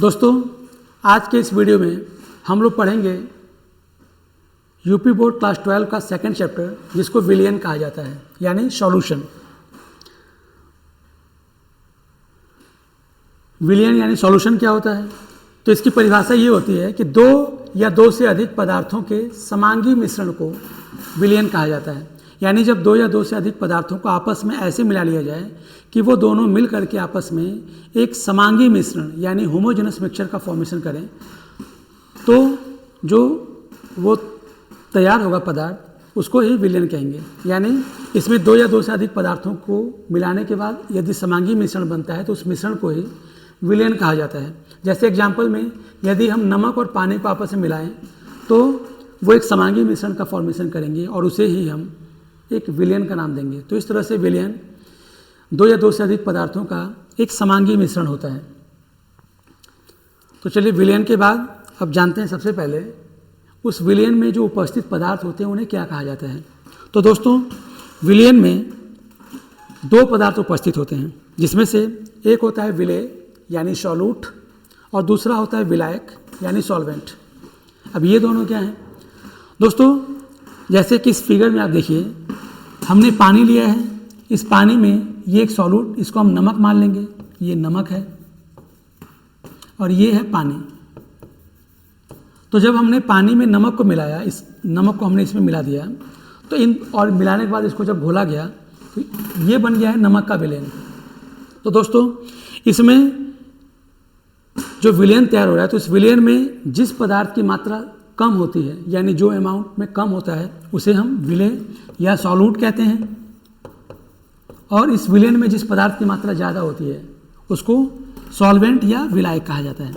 दोस्तों, आज के इस वीडियो में हम लोग पढ़ेंगे यूपी बोर्ड क्लास 12 का सेकंड चैप्टर, जिसको विलियन कहा जाता है, यानी सॉल्यूशन। विलियन यानी सॉल्यूशन क्या होता है? तो इसकी परिभाषा ये होती है कि दो या दो से अधिक पदार्थों के समांगी मिश्रण को विलियन कहा जाता है। यानी जब दो या दो से अधिक पदार्थों को आपस में ऐसे मिला लिया जाए कि वो दोनों मिल करके आपस में एक समांगी मिश्रण यानी होमोजेनस मिक्सचर का फॉर्मेशन करें, तो जो वो तैयार होगा पदार्थ, उसको ही विलियन कहेंगे। यानी इसमें दो या दो से अधिक पदार्थों को मिलाने के बाद यदि समांगी मिश्रण बनता है तो उस मिश्रण को ही विलियन कहा जाता है। जैसे एग्जाम्पल में यदि हम नमक और पानी को आपस में मिलाएं तो वो एक समांगी मिश्रण का फॉर्मेशन करेंगे और उसे ही हम एक विलियन का नाम देंगे। तो इस तरह से विलियन दो या दो से अधिक पदार्थों का एक समांगी मिश्रण होता है। तो चलिए, विलियन के बाद अब जानते हैं सबसे पहले उस विलियन में जो उपस्थित पदार्थ होते हैं उन्हें क्या कहा जाता है। तो दोस्तों, विलियन में दो पदार्थ उपस्थित होते हैं, जिसमें से एक होता है विलेय यानी सॉल्यूट और दूसरा होता है विलायक यानी सॉल्वेंट। अब ये दोनों क्या हैं दोस्तों? जैसे कि इस फिगर में आप देखिए, हमने पानी लिया है, इस पानी में ये एक सॉल्यूट, इसको हम नमक मान लेंगे, ये नमक है और ये है पानी। तो जब हमने पानी में नमक को मिलाया, इस नमक को हमने इसमें मिला दिया, तो इन और मिलाने के बाद इसको जब घोला गया तो ये बन गया है नमक का विलयन। तो दोस्तों, इसमें जो विलयन तैयार हो रहा है, तो इस विलयन में जिस पदार्थ की मात्रा कम होती है, यानी जो अमाउंट में कम होता है, उसे हम विलेय या सॉल्यूट कहते हैं, और इस विलयन में जिस पदार्थ की मात्रा ज़्यादा होती है उसको सॉल्वेंट या विलायक कहा जाता है।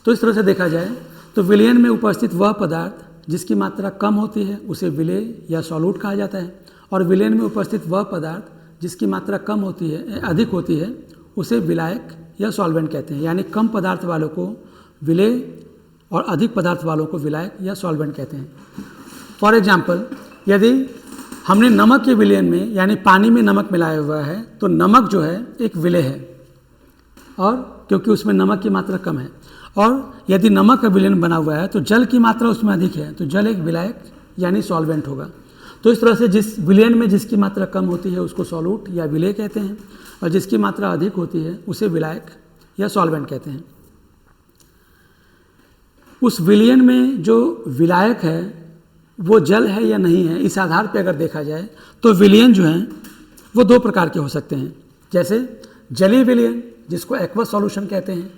तो इस तरह से देखा जाए तो विलयन में उपस्थित वह पदार्थ जिसकी मात्रा कम होती है उसे विलेय या सॉल्यूट कहा जाता है, और विलयन में उपस्थित वह पदार्थ जिसकी मात्रा कम होती है, अधिक होती है, उसे विलायक या सॉल्वेंट कहते हैं। यानी कम पदार्थ वालों को विलेय और अधिक पदार्थ वालों को विलायक या सॉल्वेंट कहते हैं। फॉर एग्जाम्पल, यदि हमने नमक के विलयन में यानी पानी में नमक मिलाया हुआ है, तो नमक जो है एक विलेय है, और क्योंकि उसमें नमक की मात्रा कम है, और यदि नमक का विलयन बना हुआ है तो जल की मात्रा उसमें अधिक है, तो जल एक विलायक यानी सॉल्वेंट होगा। तो इस तरह से जिस विलयन में जिसकी मात्रा कम होती है उसको सॉल्यूट या विलेय कहते हैं, और जिसकी मात्रा अधिक होती है उसे विलायक या सॉल्वेंट कहते हैं। उस विलयन में जो विलायक है वो जल है या नहीं है, इस आधार पर अगर देखा जाए तो विलयन जो हैं वो दो प्रकार के हो सकते हैं। जैसे जलीय विलयन, जिसको एक्वस सॉल्यूशन कहते हैं,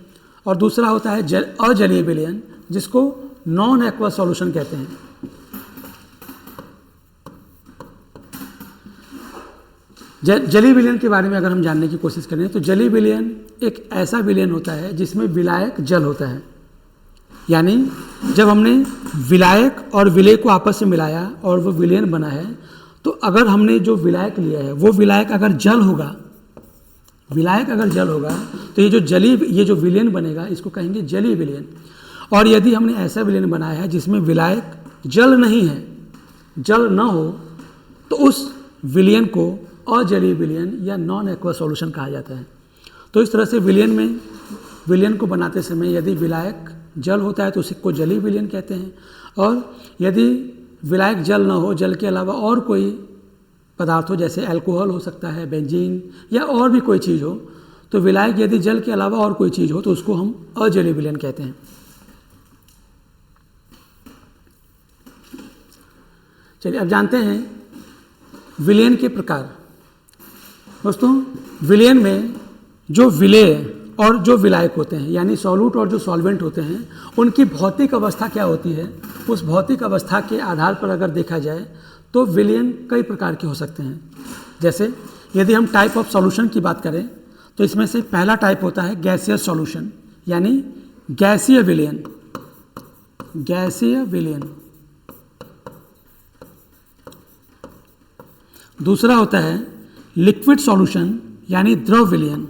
और दूसरा होता है अजलीय विलयन, जिसको नॉन एक्वस सॉल्यूशन कहते हैं। जलीय विलयन के बारे में अगर हम जानने की कोशिश करें तो जलीय विलयन एक ऐसा विलयन होता है जिसमें विलायक जल होता है। यानी जब हमने विलायक और विलेय को आपस में मिलाया और वो विलयन बना है, तो अगर हमने जो विलायक लिया है वो विलायक अगर जल होगा, विलायक अगर जल होगा, तो ये जो विलयन बनेगा इसको कहेंगे जलीय विलयन। और यदि हमने ऐसा विलयन बनाया है जिसमें विलायक जल नहीं है, जल न हो, तो उस विलयन को अजलीय विलयन या नॉन एक्वस सॉल्यूशन कहा जाता है। तो इस तरह से विलयन को बनाते समय यदि विलायक जल होता है तो उसको जलीय विलयन कहते हैं, और यदि विलायक जल न हो, जल के अलावा और कोई पदार्थ हो, जैसे अल्कोहल हो सकता है, बेंजीन या और भी कोई चीज़ हो, तो विलायक यदि जल के अलावा और कोई चीज़ हो तो उसको हम अजलीय विलयन कहते हैं। चलिए, अब जानते हैं विलयन के प्रकार। दोस्तों, विलयन में जो विलेय और जो विलायक होते हैं, यानी सॉल्यूट और जो सॉल्वेंट होते हैं, उनकी भौतिक अवस्था क्या होती है, उस भौतिक अवस्था के आधार पर अगर देखा जाए तो विलयन कई प्रकार के हो सकते हैं। जैसे यदि हम टाइप ऑफ सॉल्यूशन की बात करें तो इसमें से पहला टाइप होता है गैसियस सॉल्यूशन, यानी गैसीय विलयन। गैसीय विलयन। दूसरा होता है लिक्विड सॉल्यूशन, यानी द्रव विलयन।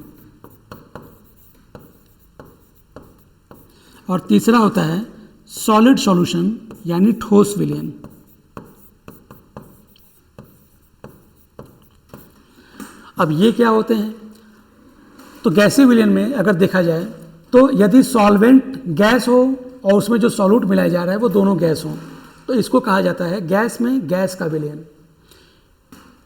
और तीसरा होता है सॉलिड सॉल्यूशन, यानी ठोस विलयन। अब ये क्या होते हैं? तो गैसीय विलयन में अगर देखा जाए तो यदि सॉल्वेंट गैस हो और उसमें जो सॉल्यूट मिलाया जा रहा है वो दोनों गैस हो, तो इसको कहा जाता है गैस में गैस का विलयन।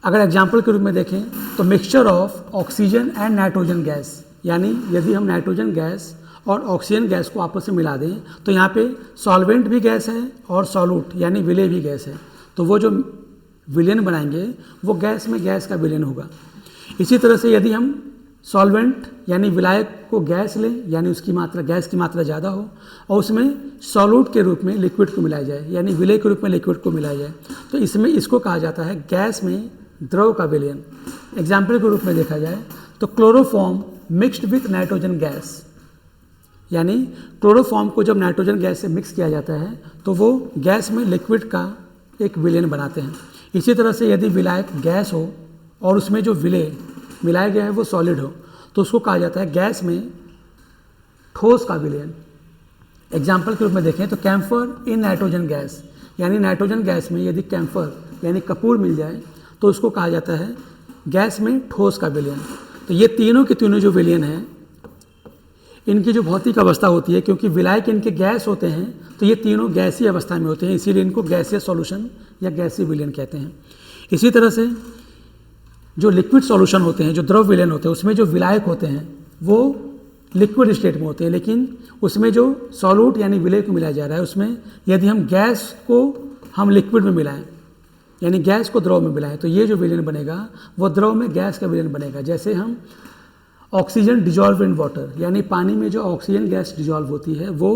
अगर एग्जाम्पल के रूप में देखें तो mixture of oxygen and nitrogen gas, यानी यदि हम नाइट्रोजन गैस और ऑक्सीजन गैस को आपस में मिला दें तो यहाँ पे सॉल्वेंट भी गैस है और सॉल्यूट यानी विलय भी गैस है, तो वो जो विलयन बनाएंगे वो गैस में गैस का विलयन होगा। इसी तरह से यदि हम सॉल्वेंट यानी विलायक को गैस लें, यानी उसकी मात्रा गैस की मात्रा ज़्यादा हो और उसमें सॉल्यूट के रूप में लिक्विड को मिलाया जाए, यानी विलय के रूप में लिक्विड को मिलाया जाए, तो इसमें इसको कहा जाता है गैस में द्रव का विलयन। एग्जाम्पल के रूप में देखा जाए तो chloroform mixed with nitrogen gas, यानी क्लोरोफॉर्म को जब नाइट्रोजन गैस से मिक्स किया जाता है तो वो गैस में लिक्विड का एक विलयन बनाते हैं। इसी तरह से यदि विलायक गैस हो और उसमें जो विलय मिलाया गया है वो सॉलिड हो तो उसको कहा जाता है गैस में ठोस का विलयन। एग्जाम्पल के रूप में देखें तो कैम्फर इन नाइट्रोजन गैस, यानी नाइट्रोजन गैस में यदि कैम्फर यानी कपूर मिल जाए तो उसको कहा जाता है गैस में ठोस का विलयन। तो ये तीनों के तीनों जो विलयन हैं इनकी जो भौतिक अवस्था होती है, क्योंकि विलायक इनके गैस होते हैं तो ये तीनों गैसीय अवस्था में होते हैं, इसीलिए इनको गैसीय सॉल्यूशन या गैसीय विलयन कहते हैं। इसी तरह से जो लिक्विड सॉल्यूशन होते हैं, जो द्रव विलयन होते हैं, उसमें जो विलायक होते हैं वो लिक्विड स्टेट में होते हैं, लेकिन उसमें जो सॉल्यूट यानी विलय को मिलाया जा रहा है उसमें यदि हम गैस को हम लिक्विड में मिलाएं यानी गैस को द्रव में मिलाएं तो ये जो विलयन बनेगा वो द्रव में गैस का विलयन बनेगा। जैसे हम ऑक्सीजन डिजॉल्व इन वाटर, यानी पानी में जो ऑक्सीजन गैस डिजॉल्व होती है वो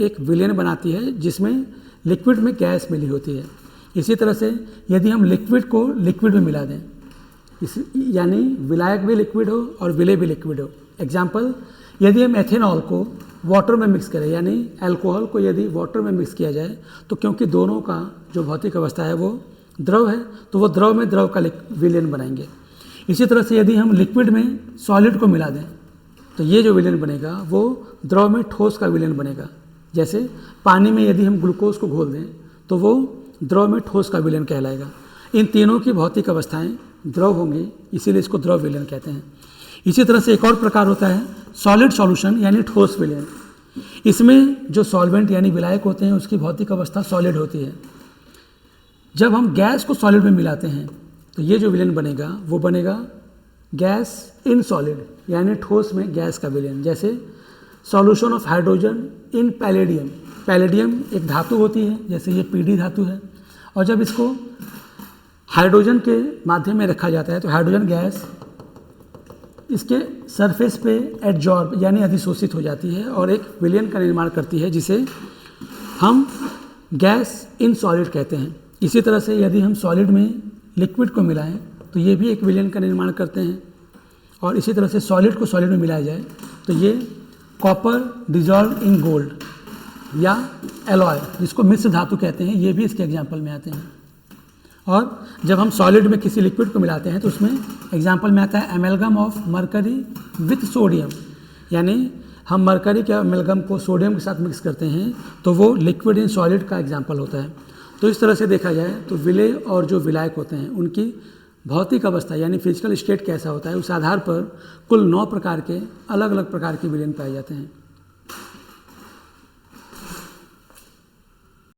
एक विलयन बनाती है जिसमें लिक्विड में गैस मिली होती है। इसी तरह से यदि हम लिक्विड को लिक्विड में मिला दें, यानी विलायक भी लिक्विड हो और विलय भी लिक्विड हो। एग्जाम्पल, यदि हम एथेनॉल को वाटर में मिक्स करें, यानी अल्कोहल को यदि वाटर में मिक्स किया जाए तो क्योंकि दोनों का जो भौतिक अवस्था है वो द्रव है तो वो द्रव में द्रव का विलयन बनाएंगे। इसी तरह से यदि हम लिक्विड में सॉलिड को मिला दें तो ये जो विलयन बनेगा वो द्रव में ठोस का विलयन बनेगा। जैसे पानी में यदि हम ग्लूकोज को घोल दें तो वो द्रव में ठोस का विलयन कहलाएगा। इन तीनों की भौतिक अवस्थाएं द्रव होंगी, इसीलिए इसको द्रव विलयन कहते हैं। इसी तरह से एक और प्रकार होता है सॉलिड सॉल्यूशन यानी ठोस विलयन। इसमें जो सॉल्वेंट यानी विलायक होते हैं उसकी भौतिक अवस्था सॉलिड होती है। जब हम गैस को सॉलिड में मिलाते हैं तो ये जो विलयन बनेगा वो बनेगा गैस इन सॉलिड यानी ठोस में गैस का विलयन। जैसे solution of hydrogen in palladium. Palladium एक धातु होती है, जैसे ये पीडी धातु है, और जब इसको हाइड्रोजन के माध्यम में रखा जाता है तो हाइड्रोजन गैस इसके सरफेस पे एडजॉर्ब यानी अधिशोषित हो जाती है और एक विलयन का निर्माण करती है जिसे हम गैस इन सॉलिड कहते हैं। इसी तरह से यदि हम सॉलिड में लिक्विड को मिलाएं तो ये भी एक विलयन का निर्माण करते हैं। और इसी तरह से सॉलिड को सॉलिड में मिलाया जाए तो ये कॉपर डिजॉल्व इन गोल्ड या एलॉय जिसको मिश्र धातु कहते हैं, ये भी इसके एग्जाम्पल में आते हैं। और जब हम सॉलिड में किसी लिक्विड को मिलाते हैं तो उसमें एग्जाम्पल में आता है एमेलगम ऑफ मरकरी विथ सोडियम, यानी हम मरकरी के एमेलगम को सोडियम के साथ मिक्स करते हैं तो वो लिक्विड इन सॉलिड का एग्जाम्पल होता है। तो इस तरह से देखा जाए तो विलय और जो विलायक होते हैं उनकी भौतिक अवस्था यानी फिजिकल स्टेट कैसा होता है उस आधार पर कुल 9 प्रकार के अलग अलग प्रकार के विलयन पाए जाते हैं।